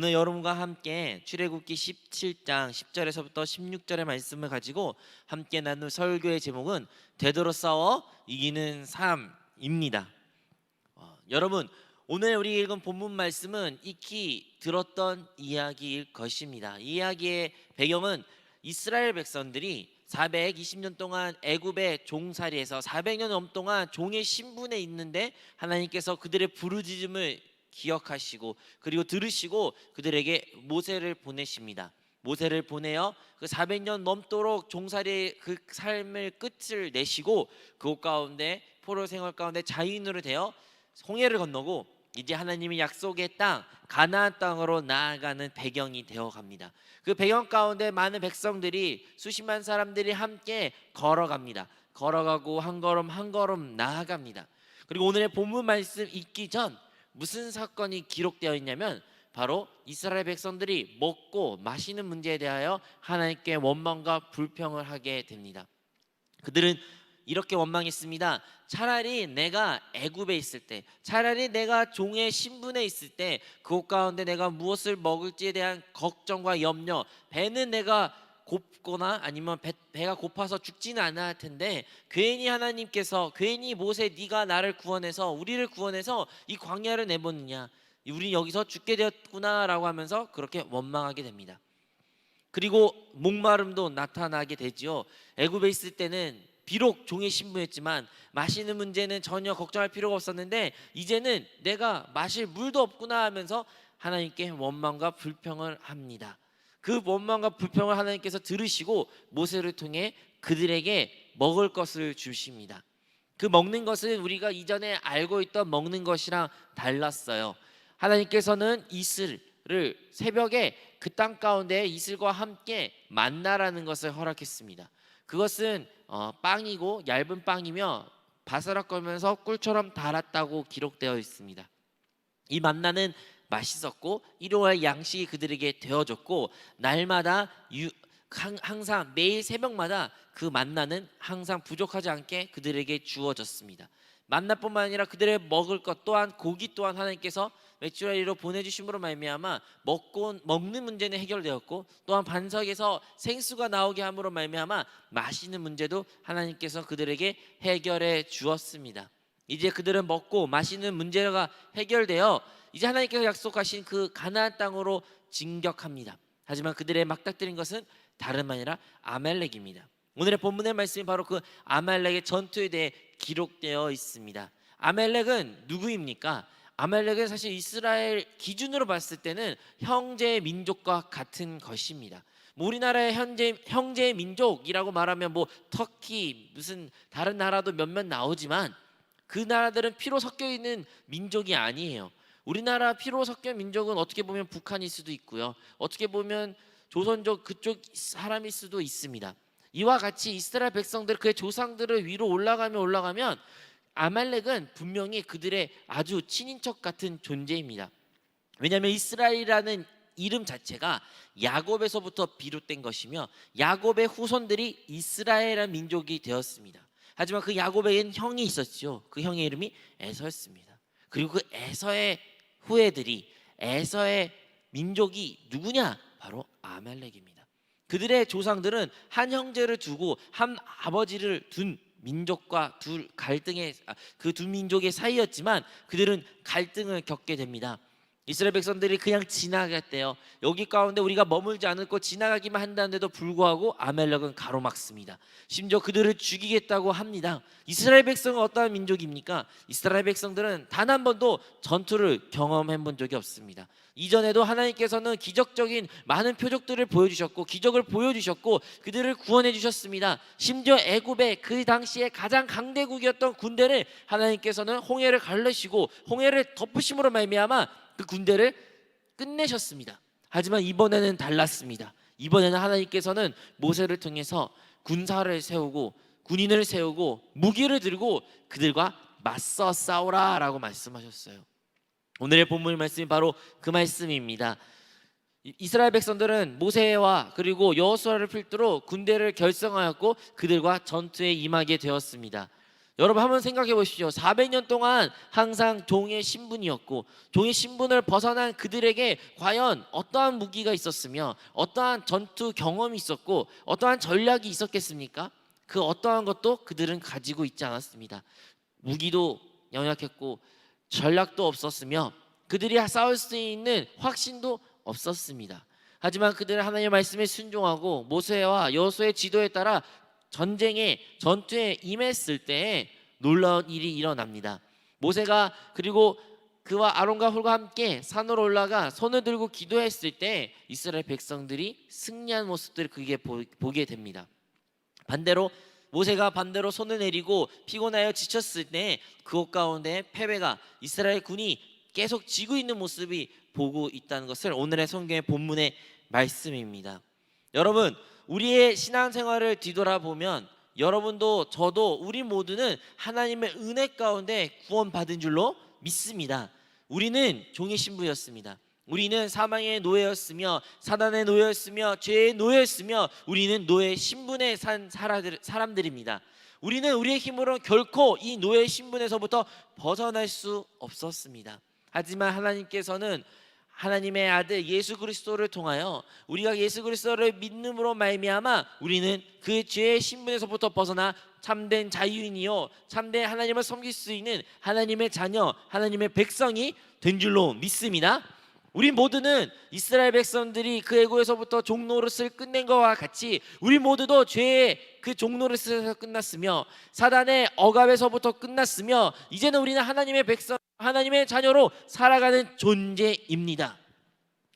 오늘 여러분과 함께 출애굽기 17장 10절에서부터 16절의 말씀을 가지고 함께 나눌 설교의 제목은 되도록 싸워 이기는 삶입니다. 여러분, 오늘 우리 읽은 본문 말씀은 익히 들었던 이야기일 것입니다. 이 이야기의 배경은 이스라엘 백성들이 420년 동안 애굽의 종살이에서 400년 넘동안 종의 신분에 있는데 하나님께서 그들의 부르짖음을 기억하시고 그리고 들으시고 그들에게 모세를 보내십니다. 모세를 보내어 그 400년 넘도록 종살이의 그 삶을 끝을 내시고 그곳 가운데 포로 생활 가운데 자유인으로 되어 홍해를 건너고 이제 하나님이 약속의 땅 가나안 땅으로 나아가는 배경이 되어 갑니다. 그 배경 가운데 많은 백성들이 수십만 사람들이 함께 걸어갑니다. 걸어가고 한 걸음 한 걸음 나아갑니다. 그리고 오늘의 본문 말씀 읽기 전 무슨 사건이 기록되어 있냐면 바로 이스라엘 백성들이 먹고 마시는 문제에 대하여 하나님께 원망과 불평을 하게 됩니다. 그들은 이렇게 원망했습니다. 차라리 내가 애굽에 있을 때, 차라리 내가 종의 신분에 있을 때 그곳 가운데 내가 무엇을 먹을지에 대한 걱정과 염려, 배는 내가 고프거나 아니면 배가 고파서 죽지는 않을 텐데 괜히 하나님께서 괜히 모세 네가 나를 구원해서 우리를 구원해서 이 광야를 내보느냐, 우리 여기서 죽게 되었구나라고 하면서 그렇게 원망하게 됩니다. 그리고 목마름도 나타나게 되지요. 애굽에 있을 때는 비록 종의 신분이었지만 마시는 문제는 전혀 걱정할 필요가 없었는데 이제는 내가 마실 물도 없구나 하면서 하나님께 원망과 불평을 합니다. 그 원망과 불평을 하나님께서 들으시고 모세를 통해 그들에게 먹을 것을 주십니다. 그 먹는 것은 우리가 이전에 알고 있던 먹는 것이랑 달랐어요. 하나님께서는 이슬을 새벽에 그 땅 가운데 이슬과 함께 만나라는 것을 허락했습니다. 그것은 빵이고 얇은 빵이며 바스락거리면서 꿀처럼 달았다고 기록되어 있습니다. 이 만나는 맛있었고 일용할 양식이 그들에게 되어졌고 날마다 항상 매일 새벽마다 그 만나는 항상 부족하지 않게 그들에게 주어졌습니다. 만나뿐만 아니라 그들의 먹을 것 또한 고기 또한 하나님께서 메추라리로 보내주심으로 말미암아 먹는 문제는 해결되었고 또한 반석에서 생수가 나오게 함으로 말미암아 마시는 문제도 하나님께서 그들에게 해결해 주었습니다. 이제 그들은 먹고 마시는 문제가 해결되어 이제 하나님께서 약속하신 그 가나안 땅으로 진격합니다. 하지만 그들의 막닥뜨린 것은 다름 아니라 아말렉입니다. 오늘의 본문의 말씀이 바로 그 아말렉의 전투에 대해 기록되어 있습니다. 아말렉은 누구입니까? 아말렉은 사실 이스라엘 기준으로 봤을 때는 형제 민족과 같은 것입니다. 우리나라의 형제 민족이라고 말하면 뭐 터키 무슨 다른 나라도 몇몇 나오지만 그 나라들은 피로 섞여 있는 민족이 아니에요. 우리나라 피로 섞여 민족은 어떻게 보면 북한일 수도 있고요. 어떻게 보면 조선족 그쪽 사람일 수도 있습니다. 이와 같이 이스라엘 백성들 그의 조상들을 위로 올라가면 아말렉은 분명히 그들의 아주 친인척 같은 존재입니다. 왜냐하면 이스라엘이라는 이름 자체가 야곱에서부터 비롯된 것이며 야곱의 후손들이 이스라엘이라는 민족이 되었습니다. 하지만 그 야곱에겐 형이 있었죠. 그 형의 이름이 에서였습니다. 그리고 그 에서의 후예들이 에서의 민족이 누구냐? 바로 아말렉입니다. 그들의 조상들은 한 형제를 두고 한 아버지를 둔 민족과 그 두 민족의 사이였지만 그들은 갈등을 겪게 됩니다. 이스라엘 백성들이 그냥 지나갔대요. 여기 가운데 우리가 머물지 않고 지나가기만 한다는데도 불구하고 아말렉은 가로막습니다. 심지어 그들을 죽이겠다고 합니다. 이스라엘 백성은 어떠한 민족입니까? 이스라엘 백성들은 단 한 번도 전투를 경험해 본 적이 없습니다. 이전에도 하나님께서는 기적적인 많은 표적들을 보여주셨고 기적을 보여주셨고 그들을 구원해 주셨습니다. 심지어 애굽의 그 당시에 가장 강대국이었던 군대를 하나님께서는 홍해를 갈르시고 홍해를 덮으심으로 말미암아 그 군대를 끝내셨습니다. 하지만 이번에는 달랐습니다. 이번에는 하나님께서는 모세를 통해서 군사를 세우고 군인을 세우고 무기를 들고 그들과 맞서 싸우라 라고 말씀하셨어요. 오늘의 본문 말씀이 바로 그 말씀입니다. 이스라엘 백성들은 모세와 그리고 여호수아를 필두로 군대를 결성하였고 그들과 전투에 임하게 되었습니다. 여러분 한번 생각해 보십시오. 400년 동안 항상 종의 신분이었고 종의 신분을 벗어난 그들에게 과연 어떠한 무기가 있었으며 어떠한 전투 경험이 있었고 어떠한 전략이 있었겠습니까? 그 어떠한 것도 그들은 가지고 있지 않았습니다. 무기도 연약했고 전략도 없었으며 그들이 싸울 수 있는 확신도 없었습니다. 하지만 그들은 하나님의 말씀에 순종하고 모세와 여호수아의 지도에 따라 전투에 임했을 때 놀라운 일이 일어납니다. 모세가 그리고 그와 아론과 홀과 함께 산으로 올라가 손을 들고 기도했을 때 이스라엘 백성들이 승리한 모습들을 그게 보게 됩니다. 반대로 모세가 손을 내리고 피곤하여 지쳤을 때 그곳 가운데 패배가 이스라엘 군이 계속 지고 있는 모습이 보고 있다는 것을 오늘의 성경의 본문의 말씀입니다. 여러분, 우리의 신앙생활을 뒤돌아보면 여러분도 저도 우리 모두는 하나님의 은혜 가운데 구원받은 줄로 믿습니다. 우리는 종의 신부였습니다. 우리는 사망의 노예였으며 사단의 노예였으며 죄의 노예였으며 우리는 노예 신분에 산 사람들입니다. 우리는 우리의 힘으로 결코 이 노예 신분에서부터 벗어날 수 없었습니다. 하지만 하나님께서는 하나님의 아들 예수 그리스도를 통하여 우리가 예수 그리스도를 믿음으로 말미암아 우리는 그 죄의 신분에서부터 벗어나 참된 자유인이요 참된 하나님을 섬길 수 있는 하나님의 자녀, 하나님의 백성이 된 줄로 믿습니다. 우리 모두는 이스라엘 백성들이 그 애고에서부터 종노릇을 끝낸 것과 같이 우리 모두도 죄의 그 종노릇에서 끝났으며 사단의 억압에서부터 끝났으며 이제는 우리는 하나님의 백성, 하나님의 자녀로 살아가는 존재입니다.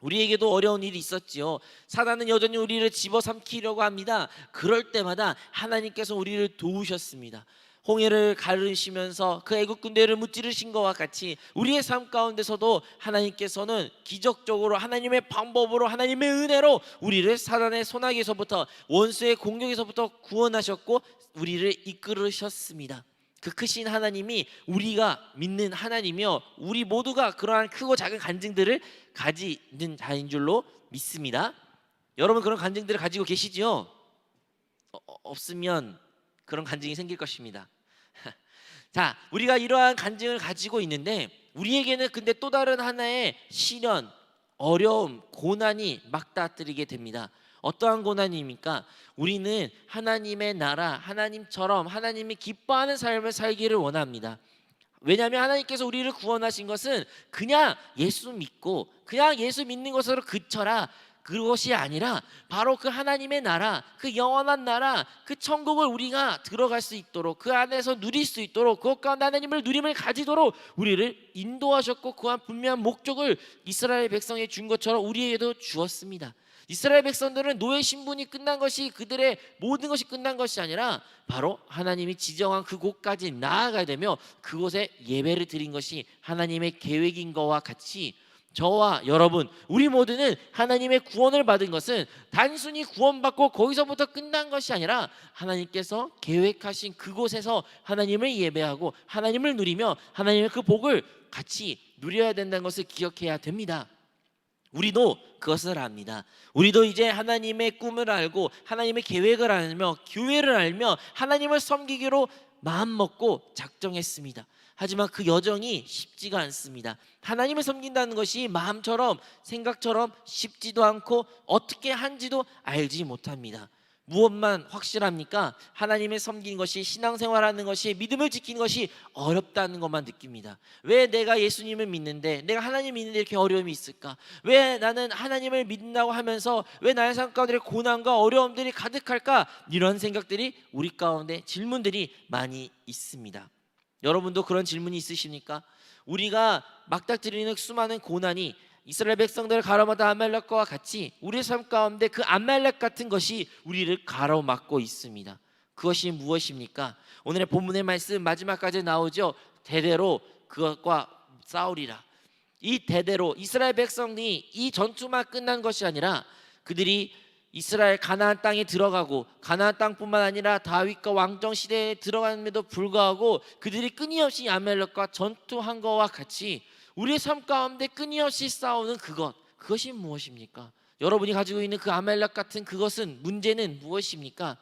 우리에게도 어려운 일이 있었지요. 사단은 여전히 우리를 집어삼키려고 합니다. 그럴 때마다 하나님께서 우리를 도우셨습니다. 홍해를 가르시면서 그 애국 군대를 무찌르신 것과 같이 우리의 삶 가운데서도 하나님께서는 기적적으로 하나님의 방법으로 하나님의 은혜로 우리를 사단의 손아귀에서부터 원수의 공격에서부터 구원하셨고 우리를 이끌으셨습니다. 그 크신 하나님이 우리가 믿는 하나님이며 우리 모두가 그러한 크고 작은 간증들을 가지는 자인 줄로 믿습니다. 여러분 그런 간증들을 가지고 계시지요? 없으면 그런 간증이 생길 것입니다. 자, 우리가 이러한 간증을 가지고 있는데 우리에게는 근데 또 다른 하나의 시련, 어려움, 고난이 맞닥뜨리게 됩니다. 어떠한 고난입니까? 우리는 하나님의 나라, 하나님처럼 하나님이 기뻐하는 삶을 살기를 원합니다. 왜냐하면 하나님께서 우리를 구원하신 것은 그냥 예수 믿고 그냥 예수 믿는 것으로 그쳐라 그것이 아니라 바로 그 하나님의 나라, 그 영원한 나라, 그 천국을 우리가 들어갈 수 있도록 그 안에서 누릴 수 있도록 그것 가운데 하나님을 누림을 가지도록 우리를 인도하셨고 그한 분명한 목적을 이스라엘 백성에 준 것처럼 우리에게도 주었습니다. 이스라엘 백성들은 노예 신분이 끝난 것이 그들의 모든 것이 끝난 것이 아니라 바로 하나님이 지정한 그곳까지 나아가야 되며 그곳에 예배를 드린 것이 하나님의 계획인 것과 같이 저와 여러분 우리 모두는 하나님의 구원을 받은 것은 단순히 구원받고 거기서부터 끝난 것이 아니라 하나님께서 계획하신 그곳에서 하나님을 예배하고 하나님을 누리며 하나님의 그 복을 같이 누려야 된다는 것을 기억해야 됩니다. 우리도 그것을 압니다. 우리도 이제 하나님의 꿈을 알고 하나님의 계획을 알며 교회를 알며 하나님을 섬기기로 마음먹고 작정했습니다. 하지만 그 여정이 쉽지가 않습니다. 하나님을 섬긴다는 것이 마음처럼 생각처럼 쉽지도 않고 어떻게 한지도 알지 못합니다. 무엇만 확실합니까? 하나님을 섬기는 것이 신앙생활하는 것이 믿음을 지키는 것이 어렵다는 것만 느낍니다. 왜 내가 예수님을 믿는데 내가 하나님 믿는데 이렇게 어려움이 있을까? 왜 나는 하나님을 믿는다고 하면서 왜 나의 삶 가운데 고난과 어려움들이 가득할까? 이런 생각들이 우리 가운데 질문들이 많이 있습니다. 여러분도 그런 질문이 있으십니까? 우리가 막닥뜨리는 수많은 고난이 이스라엘 백성들을 가로막은 아말렉과 같이 우리의 삶 가운데 그 아말렉 같은 것이 우리를 가로막고 있습니다. 그것이 무엇입니까? 오늘의 본문의 말씀 마지막까지 나오죠. 대대로 그것과 싸우리라. 이 대대로 이스라엘 백성이 이 전투만 끝난 것이 아니라 그들이 이스라엘 가나안 땅에 들어가고 가나안 땅뿐만 아니라 다윗과 왕정 시대에 들어감에도 불구하고 그들이 끊임없이 아말렉과 전투한 것과 같이 우리의 삶 가운데 끊임없이 싸우는 그것이 무엇입니까? 여러분이 가지고 있는 그 아말렉 같은 그것은 문제는 무엇입니까?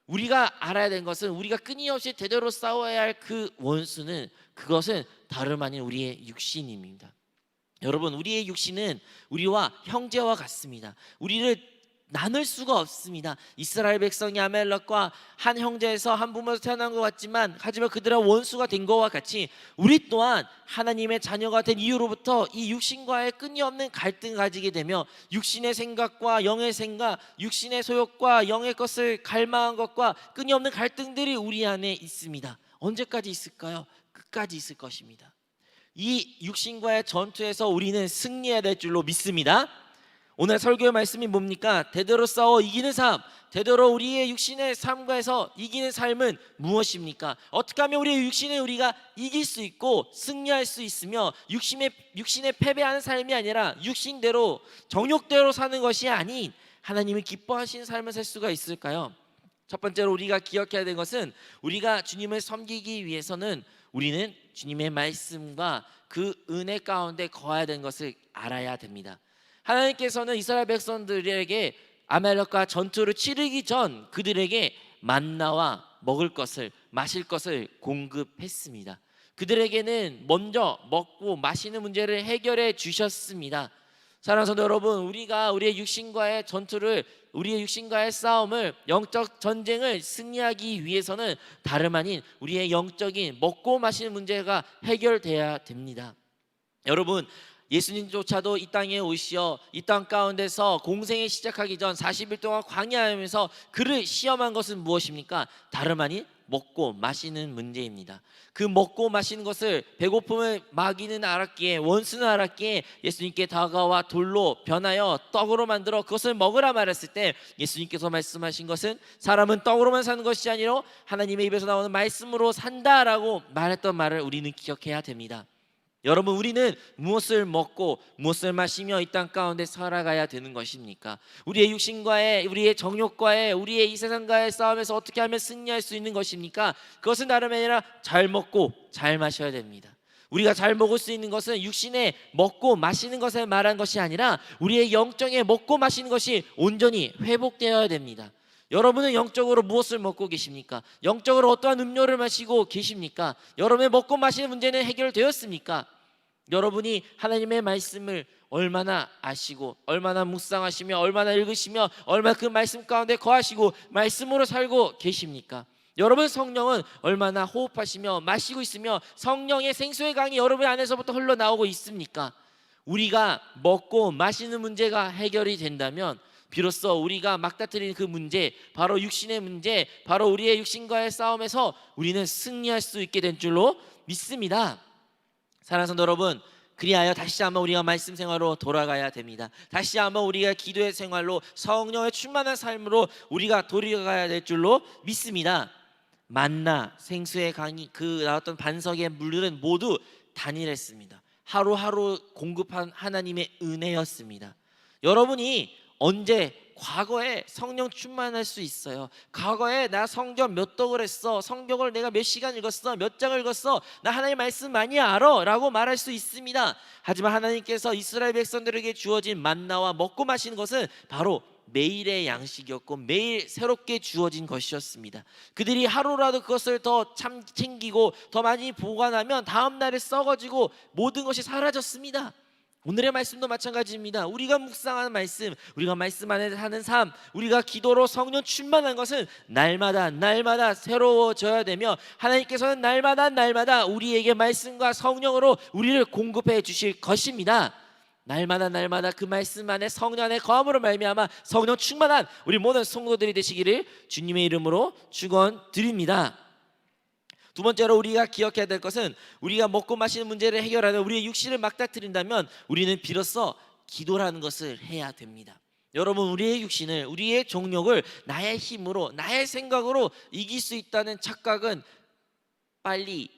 우리가 알아야 되는 것은 우리가 끊임없이 대대로 싸워야 할 그 원수는 그것은 다름 아닌 우리의 육신입니다. 여러분, 우리의 육신은 우리와 형제와 같습니다. 우리를 나눌 수가 없습니다. 이스라엘 백성이 아말렉과 한 형제에서 한 부모에서 태어난 것 같지만 하지만 그들의 원수가 된 것과 같이 우리 또한 하나님의 자녀가 된 이후로부터 이 육신과의 끊임없는 갈등을 가지게 되며 육신의 생각과 영의 생각, 육신의 소욕과 영의 것을 갈망한 것과 끊임없는 갈등들이 우리 안에 있습니다. 언제까지 있을까요? 끝까지 있을 것입니다. 이 육신과의 전투에서 우리는 승리해야 될 줄로 믿습니다. 오늘 설교의 말씀이 뭡니까? 대대로 싸워 이기는 삶, 대대로 우리의 육신의 삶과에서 이기는 삶은 무엇입니까? 어떻게 하면 우리의 육신을 우리가 이길 수 있고 승리할 수 있으며 육신에 패배하는 삶이 아니라 육신대로 정욕대로 사는 것이 아닌 하나님이 기뻐하시는 삶을 살 수가 있을까요? 첫 번째로 우리가 기억해야 되는 것은 우리가 주님을 섬기기 위해서는 우리는 주님의 말씀과 그 은혜 가운데 거해야 되는 것을 알아야 됩니다. 하나님께서는 이스라엘 백성들에게 아말렉과 전투를 치르기 전 그들에게 만나와 먹을 것을 마실 것을 공급했습니다. 그들에게는 먼저 먹고 마시는 문제를 해결해 주셨습니다. 사랑하는 성도 여러분, 우리가 우리의 육신과의 전투를, 우리의 육신과의 싸움을, 영적 전쟁을 승리하기 위해서는 다름 아닌 우리의 영적인 먹고 마시는 문제가 해결돼야 됩니다. 여러분, 예수님조차도 이 땅에 오시어 이 땅 가운데서 공생에 시작하기 전 40일 동안 광야하면서 그를 시험한 것은 무엇입니까? 다름 아닌 먹고 마시는 문제입니다. 그 먹고 마시는 것을 배고픔을 마귀는 알았기에, 원수는 알았기에 예수님께 다가와 돌로 변하여 떡으로 만들어 그것을 먹으라 말했을 때 예수님께서 말씀하신 것은 사람은 떡으로만 사는 것이 아니라 하나님의 입에서 나오는 말씀으로 산다라고 말했던 말을 우리는 기억해야 됩니다. 여러분, 우리는 무엇을 먹고 무엇을 마시며 이 땅 가운데 살아가야 되는 것입니까? 우리의 육신과의, 우리의 정욕과의, 우리의 이 세상과의 싸움에서 어떻게 하면 승리할 수 있는 것입니까? 그것은 다름이 아니라 잘 먹고 잘 마셔야 됩니다. 우리가 잘 먹을 수 있는 것은 육신에 먹고 마시는 것을 말한 것이 아니라 우리의 영적에 먹고 마시는 것이 온전히 회복되어야 됩니다. 여러분은 영적으로 무엇을 먹고 계십니까? 영적으로 어떠한 음료를 마시고 계십니까? 여러분의 먹고 마시는 문제는 해결되었습니까? 여러분이 하나님의 말씀을 얼마나 아시고 얼마나 묵상하시며 얼마나 읽으시며 얼마나 그 말씀 가운데 거하시고 말씀으로 살고 계십니까? 여러분 성령은 얼마나 호흡하시며 마시고 있으며 성령의 생수의 강이 여러분 안에서부터 흘러나오고 있습니까? 우리가 먹고 마시는 문제가 해결이 된다면 비로소 우리가 막다트리는 그 문제, 바로 육신의 문제, 바로 우리의 육신과의 싸움에서 우리는 승리할 수 있게 된 줄로 믿습니다. 사랑하는 성도 여러분, 그리하여 다시 한번 우리가 말씀 생활로 돌아가야 됩니다. 다시 한번 우리가 기도의 생활로 성령의 충만한 삶으로 우리가 돌아가야 될 줄로 믿습니다. 만나 생수의 강이 그 나왔던 반석의 물들은 모두 단일했습니다. 하루하루 공급한 하나님의 은혜였습니다. 여러분이 언제 과거에 성령 충만할 수 있어요. 과거에 나 성경 몇 독을 했어, 성경을 내가 몇 시간 읽었어, 몇 장을 읽었어, 나 하나님 말씀 많이 알아 라고 말할 수 있습니다. 하지만 하나님께서 이스라엘 백성들에게 주어진 만나와 먹고 마시는 것은 바로 매일의 양식이었고 매일 새롭게 주어진 것이었습니다. 그들이 하루라도 그것을 더 참 챙기고 더 많이 보관하면 다음 날에 썩어지고 모든 것이 사라졌습니다. 오늘의 말씀도 마찬가지입니다. 우리가 묵상하는 말씀, 우리가 말씀 안에 사는 삶, 우리가 기도로 성령 충만한 것은 날마다 새로워져야 되며 하나님께서는 날마다 우리에게 말씀과 성령으로 우리를 공급해 주실 것입니다. 날마다 그 말씀 안에 성령 안에 거함으로 말미암아 성령 충만한 우리 모든 성도들이 되시기를 주님의 이름으로 축원드립니다. 두 번째로 우리가 기억해야 될 것은 우리가 먹고 마시는 문제를 해결하는 우리의 육신을 막다트린다면 우리는 비로소 기도라는 것을 해야 됩니다. 여러분, 우리의 육신을, 우리의 정욕을 나의 힘으로, 나의 생각으로 이길 수 있다는 착각은 빨리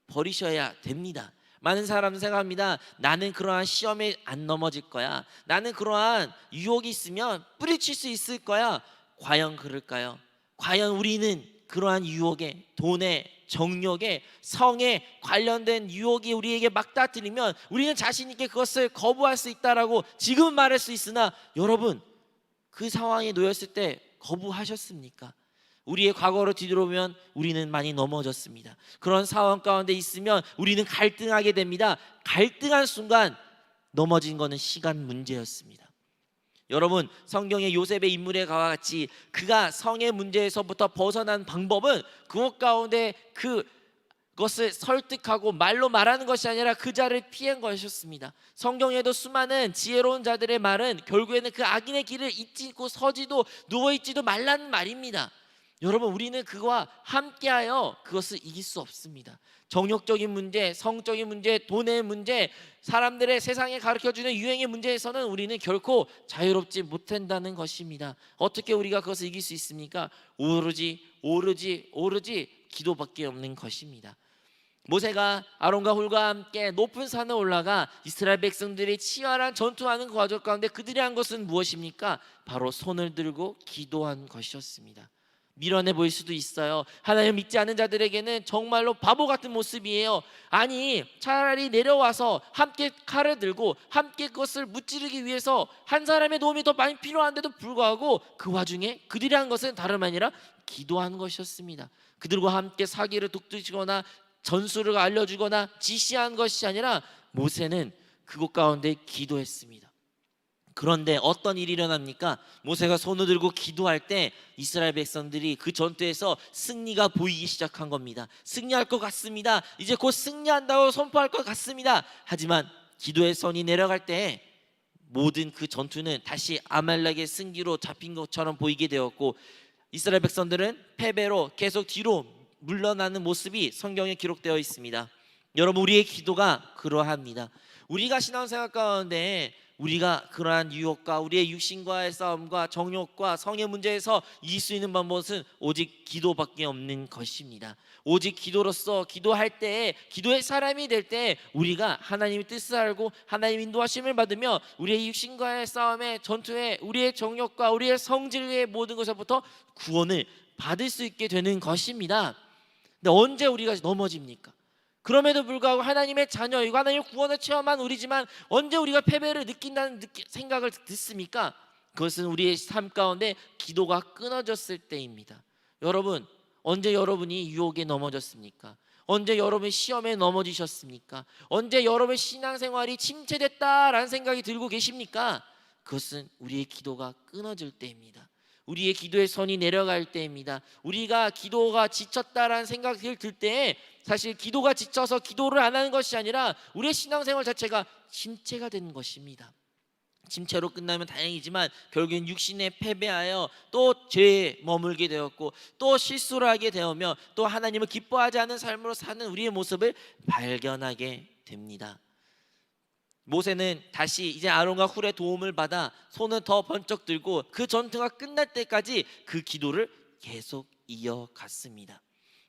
버리셔야 됩니다. 많은 사람은 생각합니다. 나는 그러한 시험에 안 넘어질 거야. 나는 그러한 유혹이 있으면 뿌리칠 수 있을 거야. 과연 그럴까요? 과연 우리는 그러한 유혹에, 돈에, 정욕에, 성에 관련된 유혹이 우리에게 막다트리면 우리는 자신 있게 그것을 거부할 수 있다라고 지금 말할 수 있으나 여러분, 그 상황에 놓였을 때 거부하셨습니까? 우리의 과거로 뒤돌아보면 우리는 많이 넘어졌습니다. 그런 상황 가운데 있으면 우리는 갈등하게 됩니다. 갈등한 순간 넘어진 것은 시간 문제였습니다. 여러분, 성경의 요셉의 인물에 같이 그가 성의 문제에서부터 벗어난 방법은 그것 가운데 그것을 설득하고 말로 말하는 것이 아니라 그 자를 피한 것이었습니다. 성경에도 수많은 지혜로운 자들의 말은 결국에는 그 악인의 길을 잇고 서지도 누워있지도 말라는 말입니다. 여러분, 우리는 그와 함께하여 그것을 이길 수 없습니다. 정욕적인 문제, 성적인 문제, 돈의 문제, 사람들의 세상에 가르쳐주는 유행의 문제에서는 우리는 결코 자유롭지 못한다는 것입니다. 어떻게 우리가 그것을 이길 수 있습니까? 오로지 기도밖에 없는 것입니다. 모세가 아론과 훌과 함께 높은 산에 올라가 이스라엘 백성들이 치열한 전투하는 과정 가운데 그들이 한 것은 무엇입니까? 바로 손을 들고 기도한 것이었습니다. 밀어내 보일 수도 있어요. 하나님 믿지 않는 자들에게는 정말로 바보 같은 모습이에요. 아니, 차라리 내려와서 함께 칼을 들고 함께 그것을 무찌르기 위해서 한 사람의 도움이 더 많이 필요한데도 불구하고 그 와중에 그들이 한 것은 다름 아니라 기도하는 것이었습니다. 그들과 함께 사기를 북두시거나 전술을 알려주거나 지시한 것이 아니라 모세는 그곳 가운데 기도했습니다. 그런데 어떤 일이 일어납니까? 모세가 손을 들고 기도할 때 이스라엘 백성들이 그 전투에서 승리가 보이기 시작한 겁니다. 승리할 것 같습니다. 이제 곧 승리한다고 선포할 것 같습니다. 하지만 기도의 손이 내려갈 때 모든 그 전투는 다시 아말렉의 승기로 잡힌 것처럼 보이게 되었고, 이스라엘 백성들은 패배로 계속 뒤로 물러나는 모습이 성경에 기록되어 있습니다. 여러분, 우리의 기도가 그러합니다. 우리가 신앙생활 가운데 우리가 그러한 유혹과 우리의 육신과의 싸움과 정욕과 성의 문제에서 이길 수 있는 방법은 오직 기도밖에 없는 것입니다. 오직 기도로서 기도할 때, 기도의 사람이 될 때 우리가 하나님의 뜻을 알고 하나님의 인도하심을 받으며 우리의 육신과의 싸움에, 전투에 우리의 정욕과 우리의 성질의 모든 것에서부터 구원을 받을 수 있게 되는 것입니다. 근데 언제 우리가 넘어집니까? 그럼에도 불구하고 하나님의 자녀이고 하나님의 구원을 체험한 우리지만 언제 우리가 패배를 느낀다는 생각을 듣습니까? 그것은 우리의 삶 가운데 기도가 끊어졌을 때입니다. 여러분, 언제 여러분이 유혹에 넘어졌습니까? 언제 여러분이 시험에 넘어지셨습니까? 언제 여러분의 신앙생활이 침체됐다라는 생각이 들고 계십니까? 그것은 우리의 기도가 끊어질 때입니다. 우리의 기도의 선이 내려갈 때입니다. 우리가 기도가 지쳤다라는 생각이 들 때에 사실 기도가 지쳐서 기도를 안 하는 것이 아니라 우리의 신앙생활 자체가 침체가 되는 것입니다. 침체로 끝나면 다행이지만 결국엔 육신에 패배하여 또 죄에 머물게 되었고 또 실수를 하게 되오며 또 하나님을 기뻐하지 않은 삶으로 사는 우리의 모습을 발견하게 됩니다. 모세는 다시 이제 아론과 훌의 도움을 받아 손을 더 번쩍 들고 그 전투가 끝날 때까지 그 기도를 계속 이어갔습니다.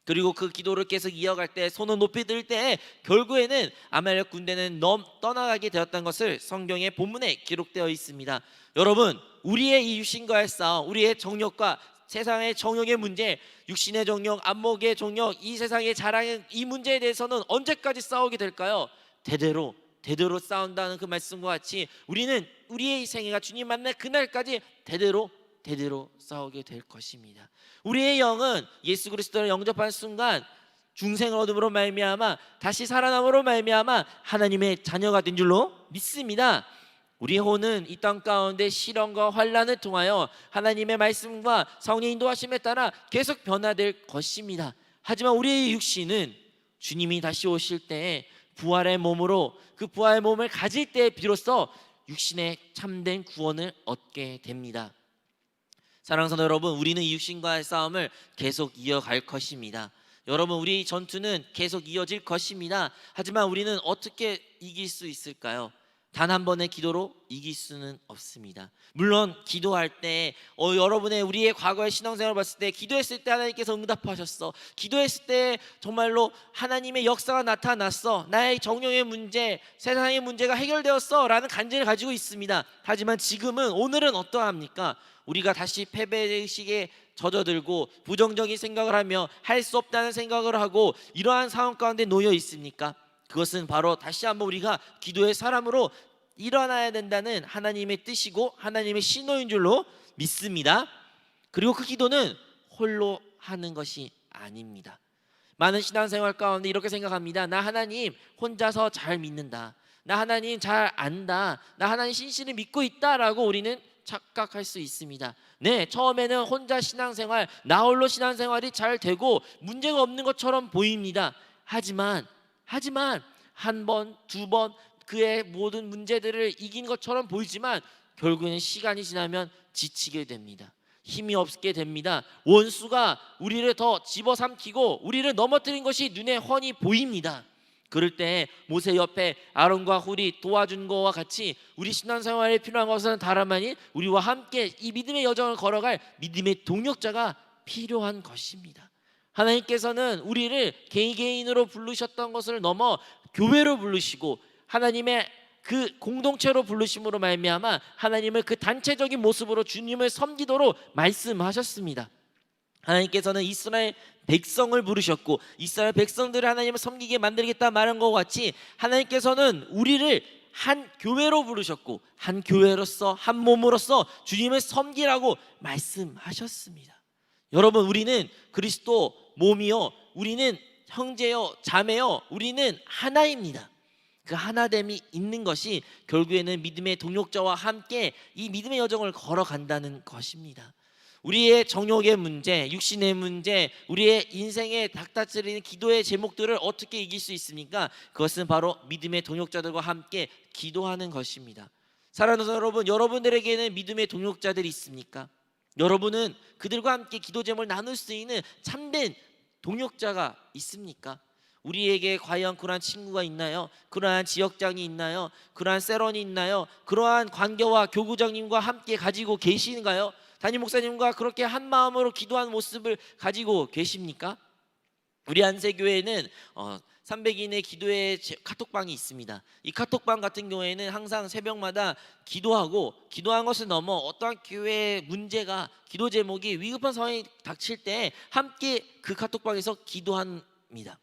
그리고 그 기도를 계속 이어갈 때, 손을 높이 들 때 결국에는 아말렉 군대는 떠나가게 되었다는 것을 성경의 본문에 기록되어 있습니다. 여러분, 우리의 이 육신과의 싸움, 우리의 정욕과 세상의 정욕의 문제, 육신의 정욕, 안목의 정욕, 이 세상의 자랑의 이 문제에 대해서는 언제까지 싸우게 될까요? 대대로 싸운다는 그 말씀과 같이 우리는 우리의 생애가 주님 만날 그날까지 대대로 싸우게 될 것입니다. 우리의 영은 예수 그리스도를 영접하는 순간 중생을 얻음으로 말미암아 다시 살아남으로 말미암아 하나님의 자녀가 된 줄로 믿습니다. 우리의 혼은 이 땅 가운데 시련과 환난을 통하여 하나님의 말씀과 성령의 인도하심에 따라 계속 변화될 것입니다. 하지만 우리의 육신은 주님이 다시 오실 때에 부활의 몸으로 그 부활의 몸을 가질 때 비로소 육신의 참된 구원을 얻게 됩니다. 사랑하는 성도 여러분, 우리는 이 육신과의 싸움을 계속 이어갈 것입니다. 여러분, 우리 전투는 계속 이어질 것입니다. 하지만 우리는 어떻게 이길 수 있을까요? 단 한 번의 기도로 이길 수는 없습니다. 물론 기도할 때 여러분의 우리의 과거의 신앙생활을 봤을 때 기도했을 때 하나님께서 응답하셨어, 기도했을 때 정말로 하나님의 역사가 나타났어, 나의 정욕의 문제, 세상의 문제가 해결되었어 라는 간증을 가지고 있습니다. 하지만 지금은, 오늘은 어떠합니까? 우리가 다시 패배의식에 젖어들고 부정적인 생각을 하며 할 수 없다는 생각을 하고 이러한 상황 가운데 놓여 있습니까? 그것은 바로 다시 한번 우리가 기도의 사람으로 일어나야 된다는 하나님의 뜻이고 하나님의 신호인 줄로 믿습니다. 그리고 그 기도는 홀로 하는 것이 아닙니다. 많은 신앙생활 가운데 이렇게 생각합니다. 나 하나님 혼자서 잘 믿는다. 나 하나님 잘 안다. 나 하나님 신실히 믿고 있다라고 우리는 착각할 수 있습니다. 네, 처음에는 혼자 신앙생활, 나 홀로 신앙생활이 잘 되고 문제가 없는 것처럼 보입니다. 하지만 한 번, 두 번 그의 모든 문제들을 이긴 것처럼 보이지만 결국에는 시간이 지나면 지치게 됩니다. 힘이 없게 됩니다. 원수가 우리를 더 집어삼키고 우리를 넘어뜨린 것이 눈에 훤히 보입니다. 그럴 때 모세 옆에 아론과 훌이 도와준 것과 같이 우리 신앙생활에 필요한 것은 다름 아닌 우리와 함께 이 믿음의 여정을 걸어갈 믿음의 동역자가 필요한 것입니다. 하나님께서는 우리를 개인으로 부르셨던 것을 넘어 교회로 부르시고 하나님의 그 공동체로 부르심으로 말미암아 하나님을 그 단체적인 모습으로 주님을 섬기도록 말씀하셨습니다. 하나님께서는 이스라엘 백성을 부르셨고 이스라엘 백성들을 하나님을 섬기게 만들겠다 말한 것 같이 하나님께서는 우리를 한 교회로 부르셨고 한 교회로서 한 몸으로서 주님을 섬기라고 말씀하셨습니다. 여러분, 우리는 그리스도 몸이요, 우리는 형제요, 자매요, 우리는 하나입니다. 그 하나됨이 있는 것이 결국에는 믿음의 동역자와 함께 이 믿음의 여정을 걸어간다는 것입니다. 우리의 정욕의 문제, 육신의 문제, 우리의 인생에 닥달치는 기도의 제목들을 어떻게 이길 수 있습니까? 그것은 바로 믿음의 동역자들과 함께 기도하는 것입니다. 사랑하는 여러분, 여러분들에게는 믿음의 동역자들이 있습니까? 여러분은 그들과 함께 기도 제목을 나눌 수 있는 참된 동역자가 있습니까? 우리에게 과연 그러한 친구가 있나요? 그러한 지역장이 있나요? 그러한 세런이 있나요? 그러한 관계와 교구장님과 함께 가지고 계신가요? 담임 목사님과 그렇게 한 마음으로 기도하는 모습을 가지고 계십니까? 우리 안세교회는 300인의 기도의 카톡방이 있습니다. 이 카톡방 같은 경우에는 항상 새벽마다 기도하고 기도한 것을 넘어 어떠한 교회의 문제가 기도 제목이 위급한 상황이 닥칠 때 함께 그 카톡방에서 기도합니다.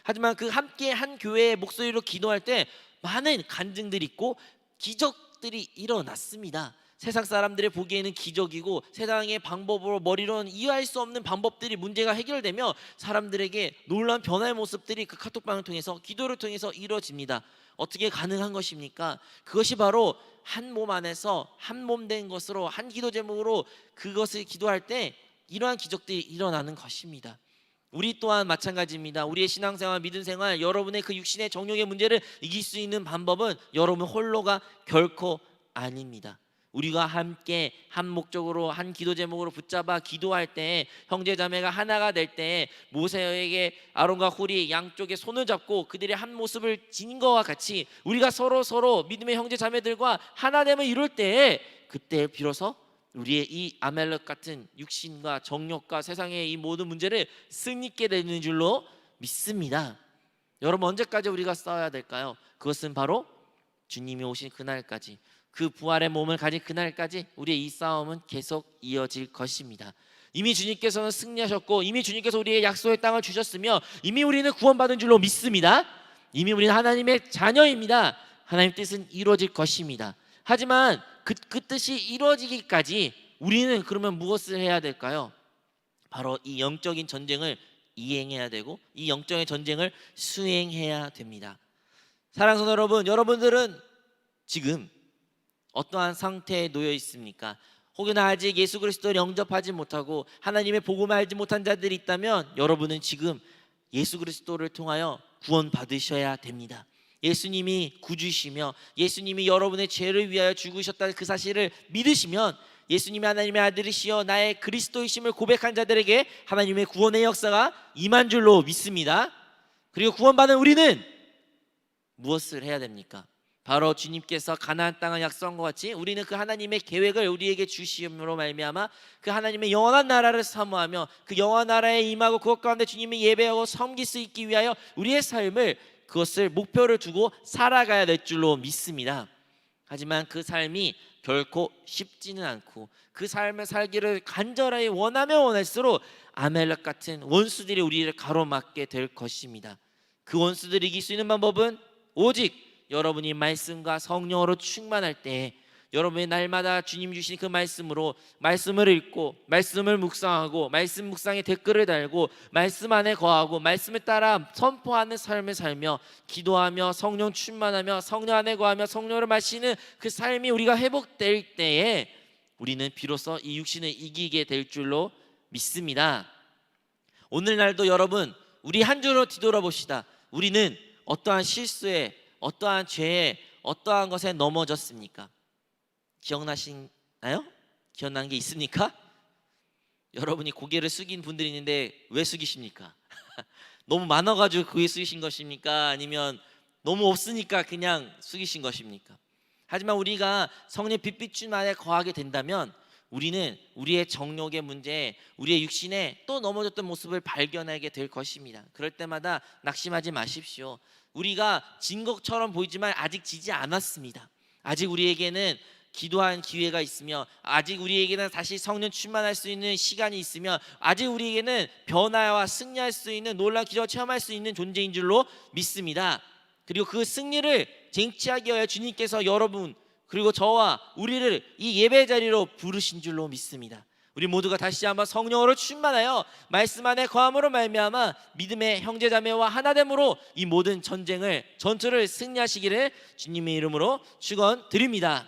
하지만 그 함께 한 교회의 목소리로 기도할 때 많은 간증들이 있고 기적들이 일어났습니다. 세상 사람들이 보기에는 기적이고 세상의 방법으로 머리로는 이해할 수 없는 방법들이 문제가 해결되며 사람들에게 놀라운 변화의 모습들이 그 카톡방을 통해서 기도를 통해서 이루어집니다. 어떻게 가능한 것입니까? 그것이 바로 한 몸 안에서 한 몸 된 것으로 한 기도 제목으로 그것을 기도할 때 이러한 기적들이 일어나는 것입니다. 우리 또한 마찬가지입니다. 우리의 신앙생활, 믿음생활, 여러분의 그 육신의 정욕의 문제를 이길 수 있는 방법은 여러분 홀로가 결코 아닙니다. 우리가 함께 한 목적으로 한 기도 제목으로 붙잡아 기도할 때 형제자매가 하나가 될 때 모세에게 아론과 훌이 양쪽에 손을 잡고 그들의 한 모습을 지닌 것과 같이 우리가 서로 믿음의 형제자매들과 하나됨을 이룰 때 그때 비로소 우리의 이 아멜렉 같은 육신과 정욕과 세상의 이 모든 문제를 승리케 되는 줄로 믿습니다. 여러분, 언제까지 우리가 싸워야 될까요? 그것은 바로 주님이 오신 그날까지, 그 부활의 몸을 가진 그날까지 우리의 이 싸움은 계속 이어질 것입니다. 이미 주님께서는 승리하셨고 이미 주님께서 우리의 약속의 땅을 주셨으며 이미 우리는 구원받은 줄로 믿습니다. 이미 우리는 하나님의 자녀입니다. 하나님 뜻은 이루어질 것입니다. 하지만 그 뜻이 이루어지기까지 우리는 그러면 무엇을 해야 될까요? 바로 이 영적인 전쟁을 이행해야 되고 이 영적인 전쟁을 수행해야 됩니다. 사랑하는 성도 여러분, 여러분들은 지금 어떠한 상태에 놓여 있습니까? 혹은 아직 예수 그리스도를 영접하지 못하고 하나님의 복음을 알지 못한 자들이 있다면 여러분은 지금 예수 그리스도를 통하여 구원받으셔야 됩니다. 예수님이 구주시며 예수님이 여러분의 죄를 위하여 죽으셨다는 그 사실을 믿으시면 예수님이 하나님의 아들이시여 나의 그리스도이심을 고백한 자들에게 하나님의 구원의 역사가 임한 줄로 믿습니다. 그리고 구원받은 우리는 무엇을 해야 됩니까? 바로 주님께서 가나안 땅을 약속한 것 같이 우리는 그 하나님의 계획을 우리에게 주심으로 말미암아 그 하나님의 영원한 나라를 사모하며 그 영원한 나라에 임하고 그것 가운데 주님을 예배하고 섬길 수 있기 위하여 우리의 삶을 그것을 목표를 두고 살아가야 될 줄로 믿습니다. 하지만 그 삶이 결코 쉽지는 않고 그 삶을 살기를 간절하게 원하면 원할수록 아멜렉 같은 원수들이 우리를 가로막게 될 것입니다. 그 원수들을 이길 수 있는 방법은 오직 여러분이 말씀과 성령으로 충만할 때 여러분의 날마다 주님 주신 그 말씀으로 말씀을 읽고 말씀을 묵상하고 말씀 묵상에 댓글을 달고 말씀 안에 거하고 말씀을 따라 선포하는 삶을 살며 기도하며 성령 충만하며 성령 안에 거하며 성령을 마시는 그 삶이 우리가 회복될 때에 우리는 비로소 이 육신을 이기게 될 줄로 믿습니다. 오늘날도 여러분 우리 한 주로 뒤돌아봅시다. 우리는 어떠한 실수에 어떠한 죄에 어떠한 것에 넘어졌습니까? 기억나시나요? 기억나는 게 있습니까? 여러분이 고개를 숙인 분들이 있는데 왜 숙이십니까? 너무 많아가지고 그게 숙이신 것입니까? 아니면 너무 없으니까 그냥 숙이신 것입니까? 하지만 우리가 성령 빛비춤 안에 거하게 된다면 우리는 우리의 정욕의 문제, 우리의 육신에 또 넘어졌던 모습을 발견하게 될 것입니다. 그럴 때마다 낙심하지 마십시오. 우리가 진 것처럼 보이지만 아직 지지 않았습니다. 아직 우리에게는 기도한 기회가 있으며 아직 우리에게는 다시 성령 충만할 수 있는 시간이 있으며 아직 우리에게는 변화와 승리할 수 있는 놀라운 기적을 체험할 수 있는 존재인 줄로 믿습니다. 그리고 그 승리를 쟁취하기 위하여 주님께서 여러분 그리고 저와 우리를 이 예배 자리로 부르신 줄로 믿습니다. 우리 모두가 다시 한번 성령으로 충만하여 말씀 안에 거함으로 말미암아 믿음의 형제자매와 하나됨으로 이 모든 전투를 승리하시기를 주님의 이름으로 축원드립니다.